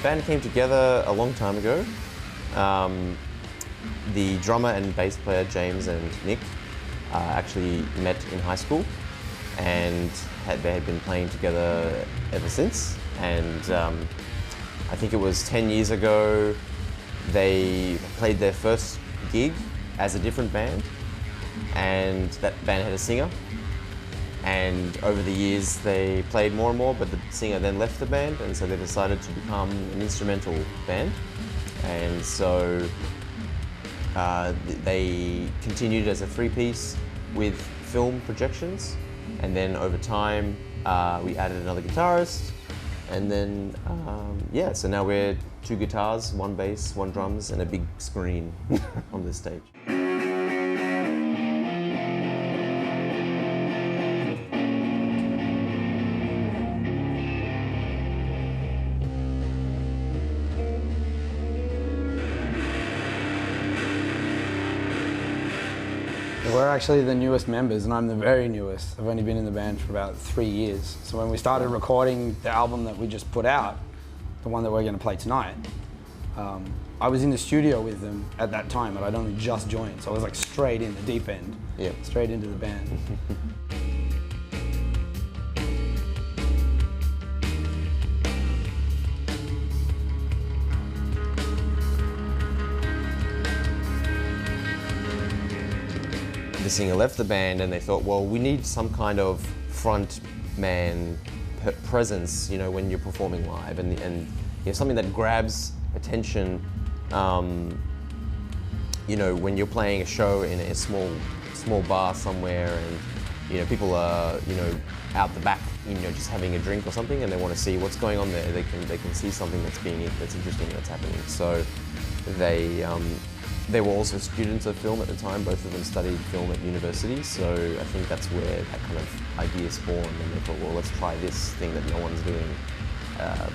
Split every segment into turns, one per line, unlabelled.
band came together a long time ago. The drummer and bass player, James and Nick, actually met in high school and they had been playing together ever since. And I think it was 10 years ago, they played their first gig as a different band, and that band had a singer. And over the years they played more and more, but the singer then left the band, and so they decided to become an instrumental band. And so they continued as a three-piece with film projections, and then over time we added another guitarist, and then yeah, so now we're 2 guitars, 1 bass, 1 drums, and a big screen on this stage.
We're actually the newest members, and I'm the very newest. I've only been in the band for about 3 years. So when we started recording the album that we just put out, the one that we're going to play tonight, I was in the studio with them at that time, and I'd only just joined. So I was like straight in the deep end, straight into the band.
The singer left the band, and they thought, well, we need some kind of front man presence, you know, when you're performing live, and you know, something that grabs attention, you know, when you're playing a show in a small bar somewhere, and you know, people are, you know, out the back, you know, just having a drink or something, and they want to see what's going on there. They can see something that's interesting, that's happening. So they were also students of film at the time. Both of them studied film at university, so I think that's where that kind of idea spawned, and they thought, well, let's try this thing that no one's doing.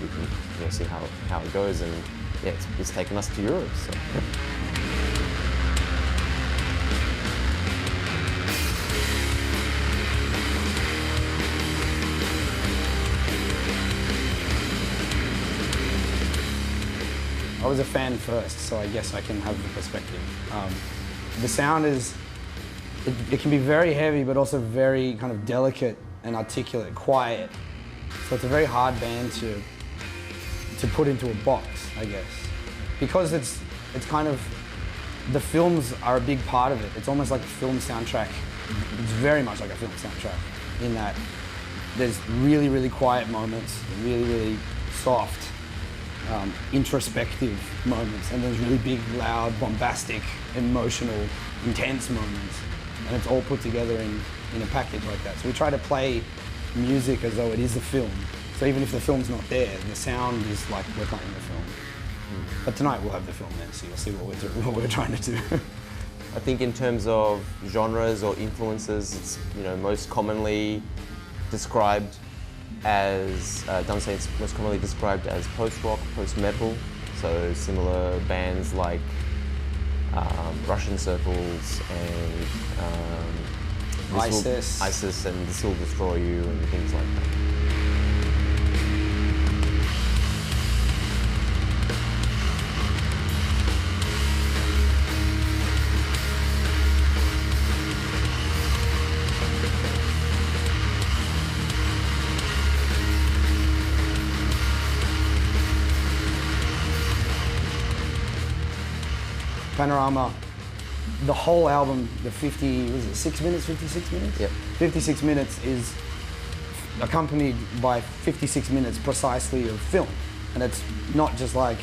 We can, you know, see how it goes, and yeah, it's taken us to Europe. So.
I was a fan first, so I guess I can have the perspective. The sound is, it can be very heavy, but also very kind of delicate and articulate, quiet. So it's a very hard band to put into a box, I guess. Because it's kind of, the films are a big part of it. It's almost like a film soundtrack. It's very much like a film soundtrack in that there's really, really quiet moments, really, really soft, introspective moments, and there's really big, loud, bombastic, emotional, intense moments, and it's all put together in a package like that. So we try to play music as though it is a film. So even if the film's not there, the sound is like we're playing the film. But tonight we'll have the film there, so you'll see what we're trying to do.
I think in terms of genres or influences, it's, you know, most commonly described as Dumbsaint's most commonly described as post-rock, post-metal. So similar bands like Russian Circles and ISIS and This Will Destroy You and things like that.
Panorama, the whole album, the 56 minutes?
Yep.
56 minutes is accompanied by 56 minutes precisely of film. And it's not just like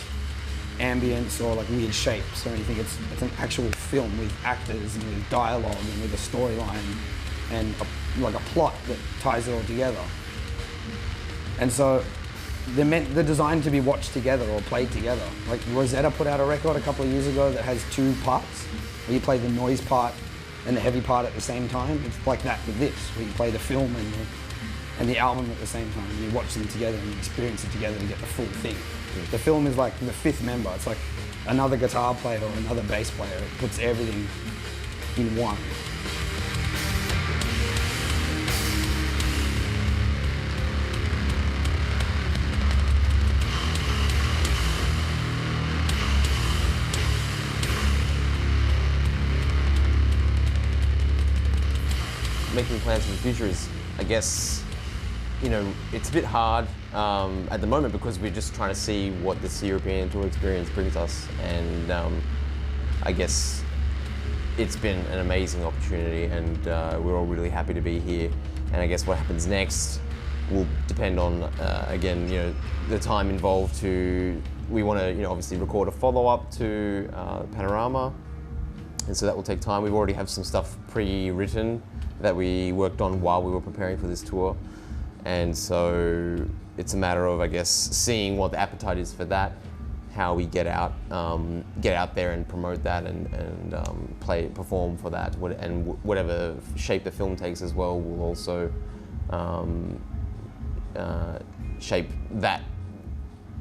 ambience or like weird shapes or anything. It's an actual film with actors and with dialogue and with a storyline and like a plot that ties it all together. And so they're designed to be watched together or played together. Like Rosetta put out a record a couple of years ago that has 2 parts, where you play the noise part and the heavy part at the same time. It's like that with this, where you play the film and the album at the same time. And you watch them together and you experience it together and get the full thing. The film is like the 5th member. It's like another guitar player or another bass player. It puts everything in one.
making plans for the future is, I guess, you know, it's a bit hard at the moment because we're just trying to see what this European tour experience brings us, and I guess it's been an amazing opportunity, and we're all really happy to be here. And I guess what happens next will depend on, again, you know, the time involved we want to, you know, obviously record a follow-up to Panorama, and so that will take time. We already have some stuff pre-written that we worked on while we were preparing for this tour, and so it's a matter of, I guess, seeing what the appetite is for that, how we get out there and promote that, and perform for that, and whatever shape the film takes as well will also shape that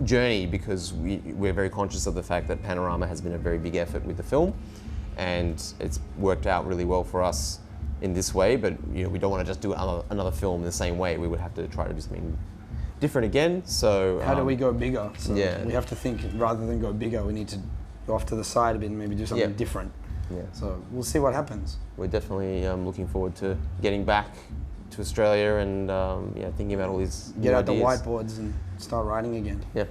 journey, because we're very conscious of the fact that Panorama has been a very big effort with the film, and it's worked out really well for us in this way. But you know, we don't want to just do another film in the same way. We would have to try to do something different again. So
how do we go bigger? So
yeah,
we have to think, rather than go bigger, we need to go off to the side a bit and maybe do something different.
Yeah.
So we'll see what happens.
We're definitely looking forward to getting back to Australia and thinking about all these
get out
ideas.
the whiteboards and start writing again.
Yeah.